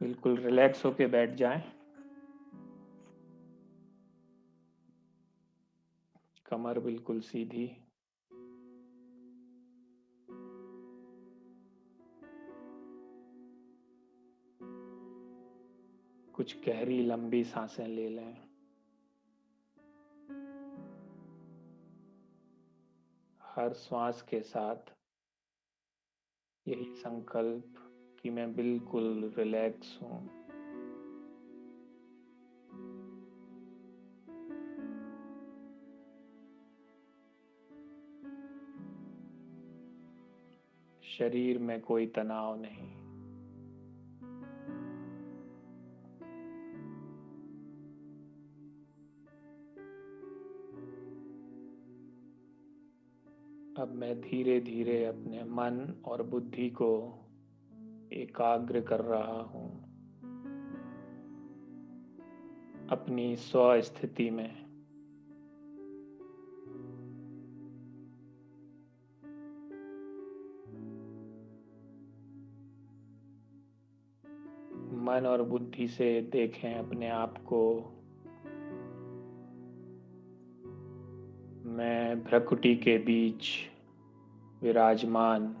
बिल्कुल रिलैक्स होके बैठ जाएं। कमर बिल्कुल सीधी। कुछ गहरी लंबी सांसें ले लें। हर श्वास के साथ यही संकल्प कि मैं बिल्कुल रिलैक्स हूं। शरीर में कोई तनाव नहीं। अब मैं धीरे धीरे अपने मन और बुद्धि को एकाग्र कर रहा हूं अपनी स्व स्थिति में। मन और बुद्धि से देखें अपने आप को। मैं भ्रकुटी के बीच विराजमान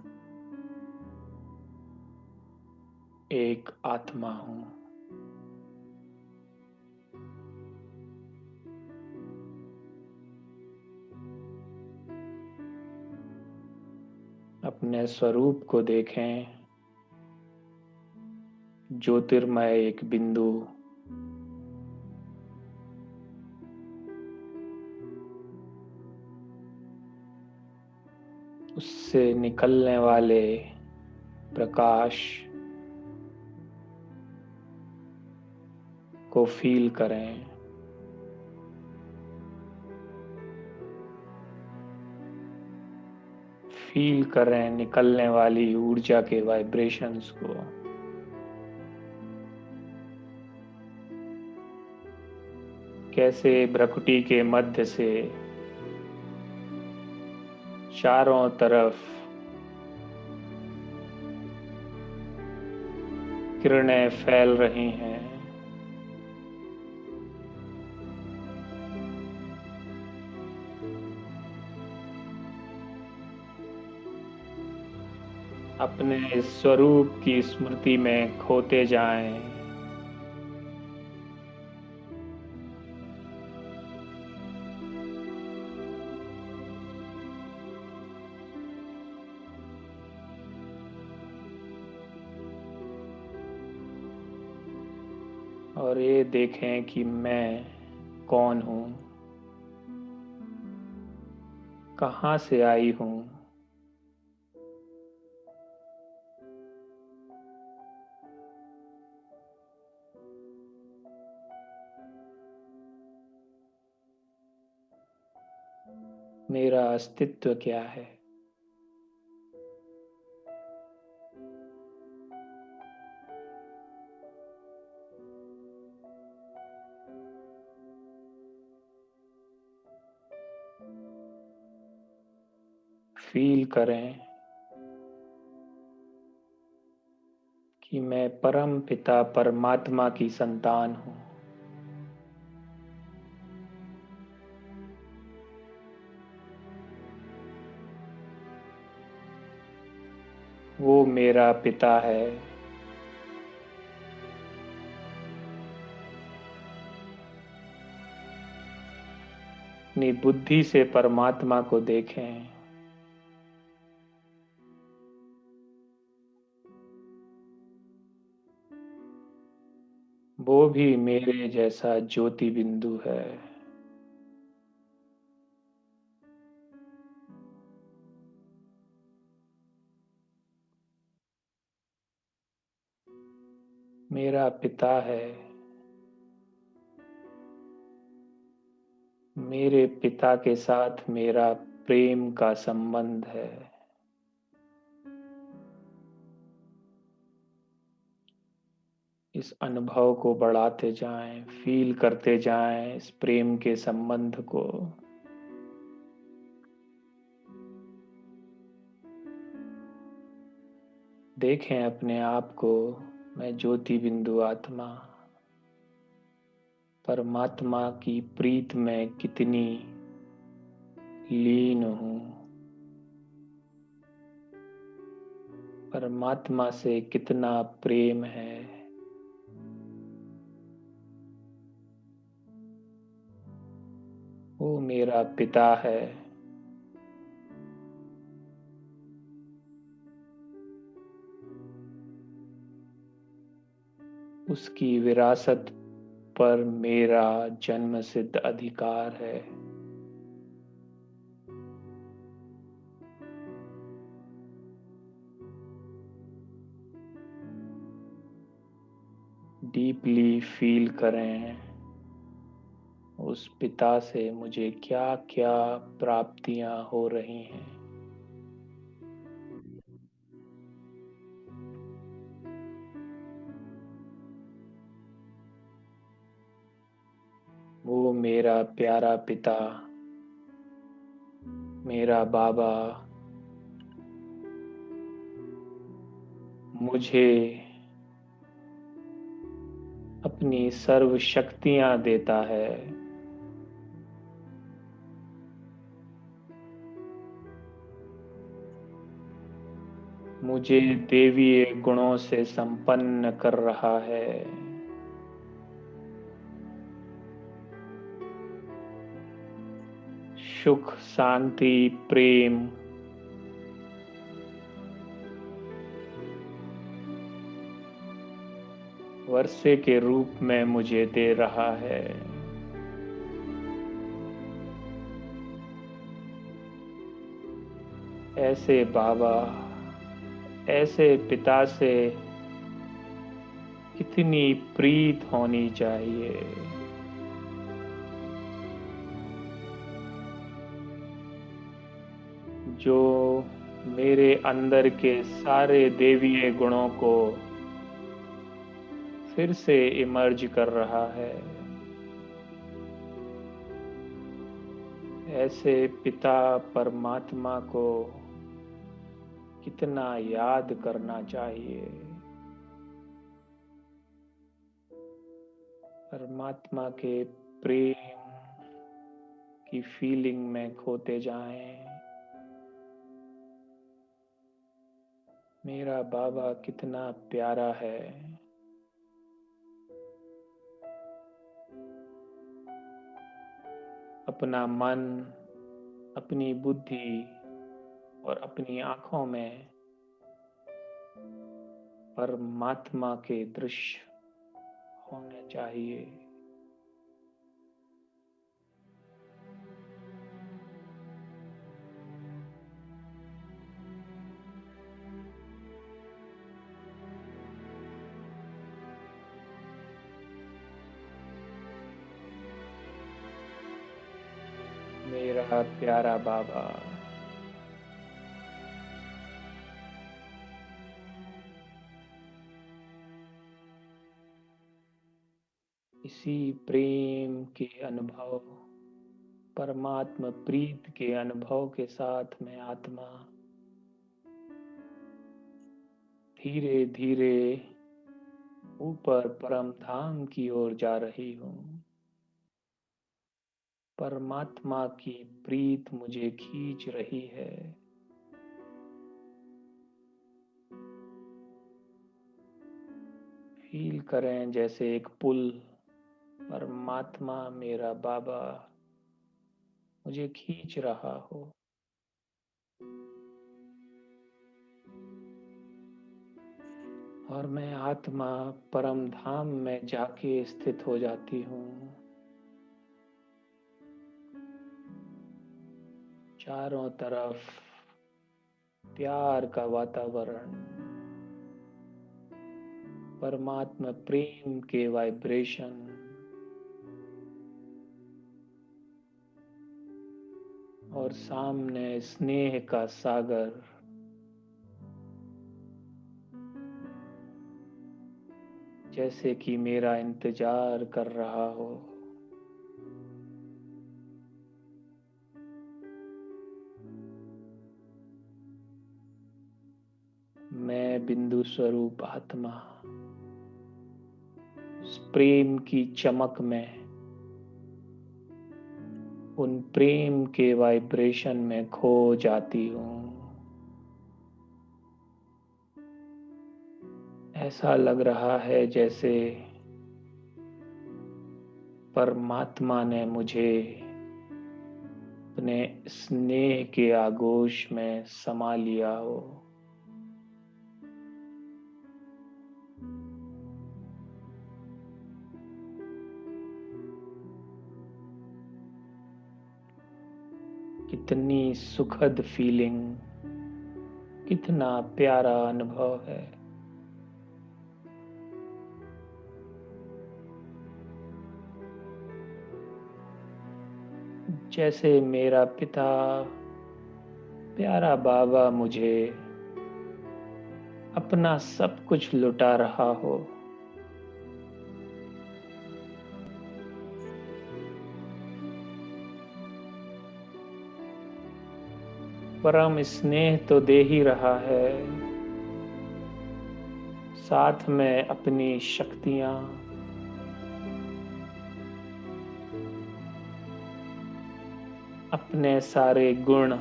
एक आत्मा हूं। अपने स्वरूप को देखें, ज्योतिर्मय एक बिंदु। उससे निकलने वाले प्रकाश को फील करें। फील करें निकलने वाली ऊर्जा के वाइब्रेशंस को। कैसे भ्रकुटी के मध्य से चारों तरफ किरणें फैल रही हैं। अपने इस स्वरूप की स्मृति में खोते जाएं। और ये देखें कि मैं कौन हूँ, कहाँ से आई हूँ। मेरा अस्तित्व क्या है। फील करें कि मैं परम पिता परमात्मा की संतान हूँ। वो मेरा पिता है। अपनी बुद्धि से परमात्मा को देखें। वो भी मेरे जैसा ज्योति बिंदु है। मेरा पिता है। मेरे पिता के साथ मेरा प्रेम का संबंध है। इस अनुभव को बढ़ाते जाएं, फील करते जाएं इस प्रेम के संबंध को। देखें अपने आप को मैं ज्योति बिंदु आत्मा परमात्मा की प्रीत में कितनी लीन हूँ। परमात्मा से कितना प्रेम है। वो मेरा पिता है। उसकी विरासत पर मेरा जन्म सिद्ध अधिकार है। डीपली फील करें उस पिता से मुझे क्या क्या प्राप्तियां हो रही हैं। वो मेरा प्यारा पिता, मेरा बाबा मुझे अपनी सर्व शक्तियां देता है। मुझे देवीय गुणों से संपन्न कर रहा है। सुख, शांति, प्रेम वर्षे के रूप में मुझे दे रहा है। ऐसे बाबा, ऐसे पिता से कितनी प्रीत होनी चाहिए। जो मेरे अंदर के सारे देवीय गुणों को फिर से इमर्ज कर रहा है। ऐसे पिता परमात्मा को कितना याद करना चाहिए। परमात्मा के प्रेम की फीलिंग में खोते जाएं। मेरा बाबा कितना प्यारा है। अपना मन, अपनी बुद्धि और अपनी आंखों में परमात्मा के दृश्य होने चाहिए। मेरा प्यारा बाबा, इसी प्रेम के अनुभव, परमात्मा प्रीत के अनुभव के साथ मैं आत्मा धीरे धीरे ऊपर परम धाम की ओर जा रही हूँ। परमात्मा की प्रीत मुझे खींच रही है। फील करें जैसे एक पुल, परमात्मा मेरा बाबा मुझे खींच रहा हो। और मैं आत्मा परम धाम में जाके स्थित हो जाती हूँ। चारों तरफ प्यार का वातावरण, परमात्मा प्रेम के वाइब्रेशन और सामने स्नेह का सागर। जैसे कि मेरा इंतजार कर रहा हो। मैं बिंदु स्वरूप आत्मा उस प्रेम की चमक में, उन प्रेम के वाइब्रेशन में खो जाती हूँ। ऐसा लग रहा है जैसे परमात्मा ने मुझे अपने स्नेह के आगोश में समा लिया हो। कितनी सुखद फीलिंग, कितना प्यारा अनुभव है। जैसे मेरा पिता, प्यारा बाबा मुझे अपना सब कुछ लुटा रहा हो। परम स्नेह तो दे ही रहा है, साथ में अपनी शक्तियां, अपने सारे गुण,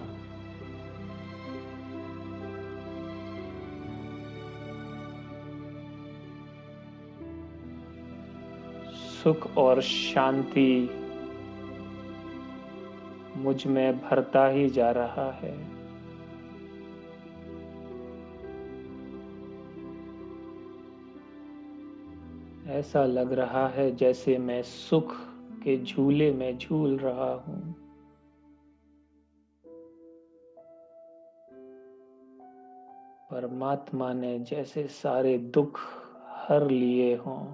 सुख और शांति मुझ में भरता ही जा रहा है। ऐसा लग रहा है जैसे मैं सुख के झूले में झूल रहा हूँ। परमात्मा ने जैसे सारे दुख हर लिए हों।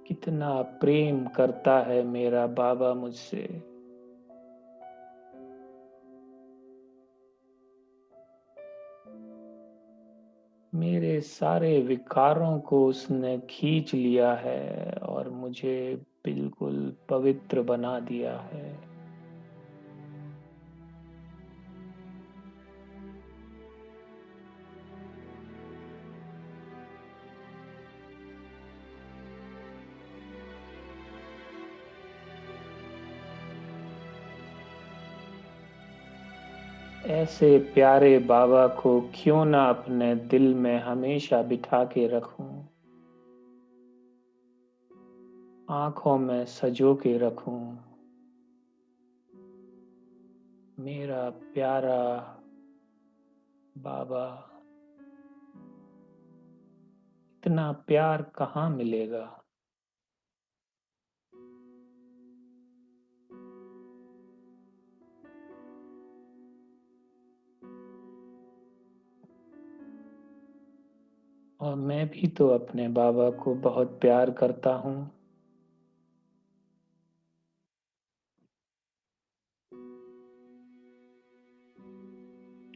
कितना प्रेम करता है मेरा बाबा मुझसे। मेरे सारे विकारों को उसने खींच लिया है और मुझे बिल्कुल पवित्र बना दिया है। ऐसे प्यारे बाबा को क्यों ना अपने दिल में हमेशा बिठा के रखूं, आंखों में सजो के रखूं। मेरा प्यारा बाबा, इतना प्यार कहाँ मिलेगा। और मैं भी तो अपने बाबा को बहुत प्यार करता हूँ।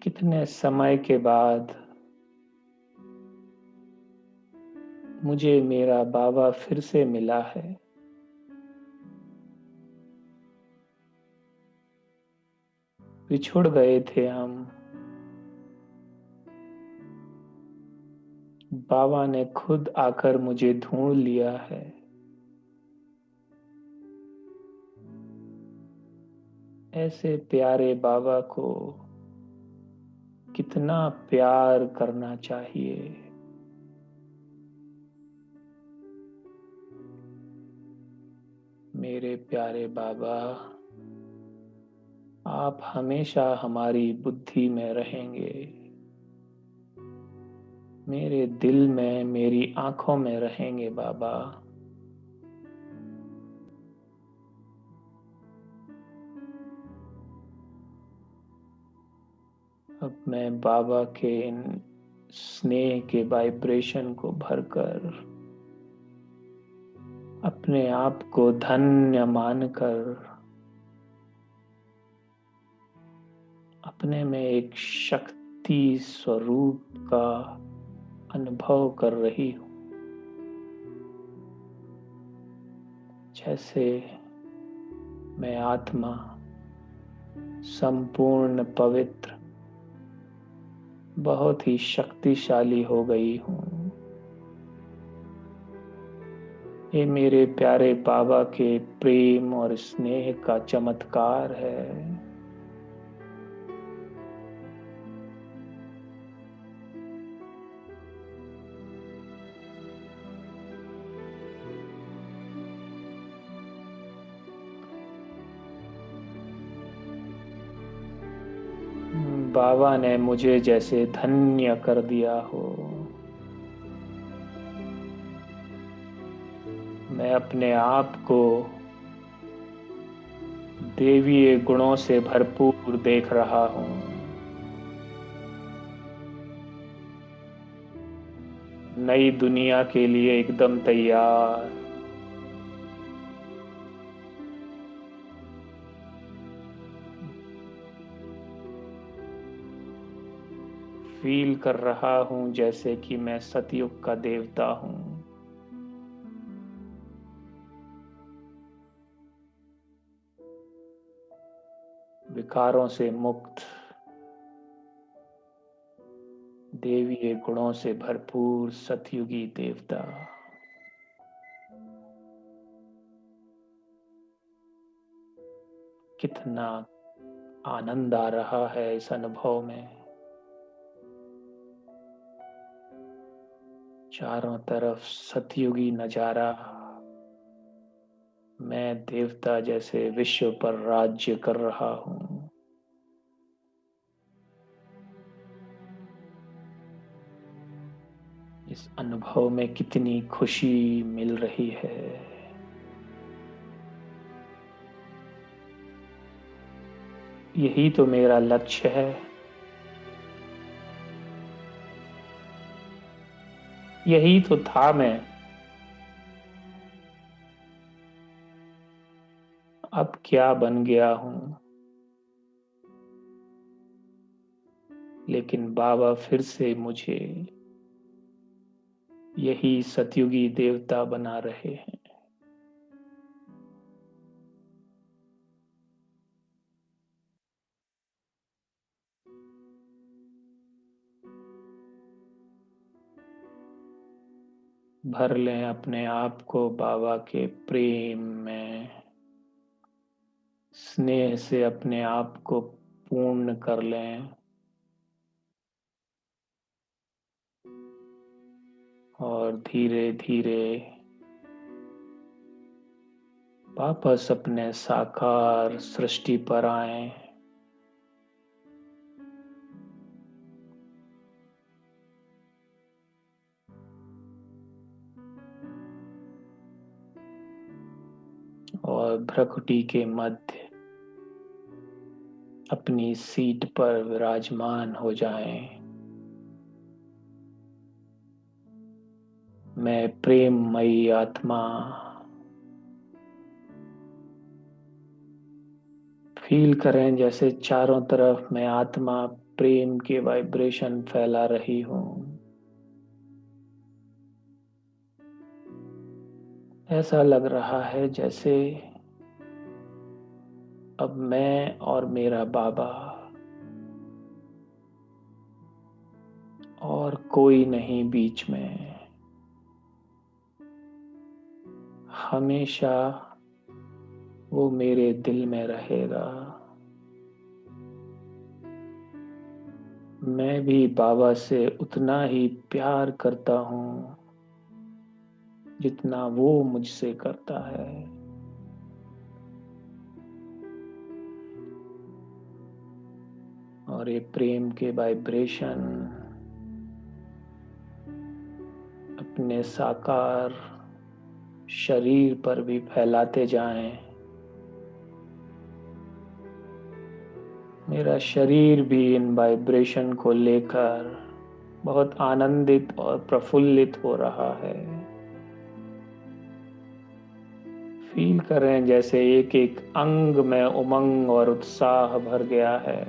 कितने समय के बाद मुझे मेरा बाबा फिर से मिला है। बिछुड़ गए थे हम, बाबा ने खुद आकर मुझे ढूंढ लिया है। ऐसे प्यारे बाबा को कितना प्यार करना चाहिए। मेरे प्यारे बाबा, आप हमेशा हमारी बुद्धि में रहेंगे, मेरे दिल में, मेरी आंखों में रहेंगे बाबा। अब मैं बाबा के इन स्नेह के वाइब्रेशन को भरकर अपने आप को धन्य मानकर अपने में एक शक्ति स्वरूप का अनुभव कर रही हूँ। जैसे मैं आत्मा संपूर्ण पवित्र, बहुत ही शक्तिशाली हो गई हूँ। ये मेरे प्यारे बाबा के प्रेम और स्नेह का चमत्कार है। बाबा ने मुझे जैसे धन्य कर दिया हो। मैं अपने आप को देवीय गुणों से भरपूर देख रहा हूँ। नई दुनिया के लिए एकदम तैयार। फील कर रहा हूँ जैसे कि मैं सतयुग का देवता हूँ। विकारों से मुक्त, देवीय गुणों से भरपूर सतयुगी देवता। कितना आनंद आ रहा है इस अनुभव में। चारों तरफ सतयुगी नजारा। मैं देवता जैसे विश्व पर राज्य कर रहा हूँ। इस अनुभव में कितनी खुशी मिल रही है। यही तो मेरा लक्ष्य है। यही तो था मैं। अब क्या बन गया हूँ। लेकिन बाबा फिर से मुझे यही सतयुगी देवता बना रहे हैं। भर लें अपने आप को बाबा के प्रेम में। स्नेह से अपने आप को पूर्ण कर लें। और धीरे धीरे वापस अपने साकार सृष्टि पर आएं। और भ्रकुटी के मध्य अपनी सीट पर विराजमान हो जाएं। मैं प्रेममयी आत्मा। फील करें जैसे चारों तरफ मैं आत्मा प्रेम के वाइब्रेशन फैला रही हूँ। ऐसा लग रहा है जैसे अब मैं और मेरा बाबा और कोई नहीं बीच में। हमेशा वो मेरे दिल में रहेगा। मैं भी बाबा से उतना ही प्यार करता हूँ जितना वो मुझसे करता है। और ये प्रेम के वाइब्रेशन अपने साकार शरीर पर भी फैलाते जाएं। मेरा शरीर भी इन वाइब्रेशन को लेकर बहुत आनंदित और प्रफुल्लित हो रहा है। फील करें जैसे एक एक अंग में उमंग और उत्साह भर गया है।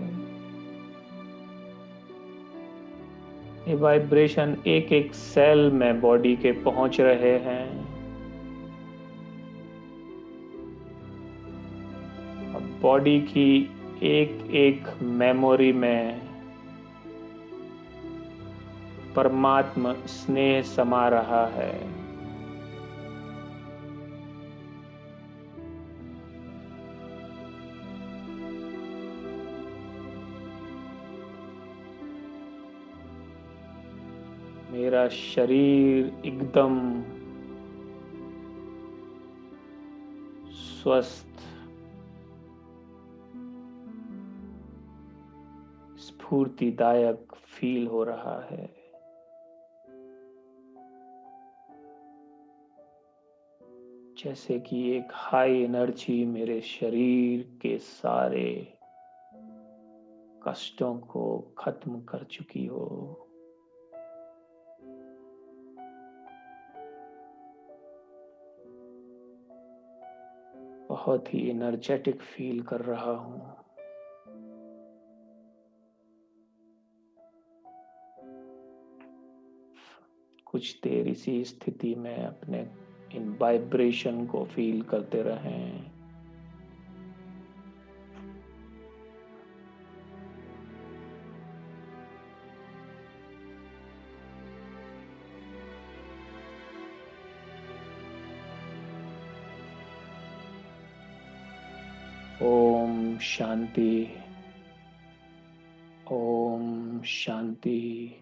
ये वाइब्रेशन एक एक सेल में बॉडी के पहुंच रहे हैं। अब बॉडी की एक एक मेमोरी में परमात्मा स्नेह समा रहा है। मेरा शरीर एकदम स्वस्थ, स्फूर्तिदायक फील हो रहा है। जैसे कि एक हाई एनर्जी मेरे शरीर के सारे कष्टों को खत्म कर चुकी हो। बहुत ही एनर्जेटिक फील कर रहा हूं। कुछ देर इसी स्थिति में अपने इन वाइब्रेशन को फील करते रहें। ओम शांति। ओम शांति।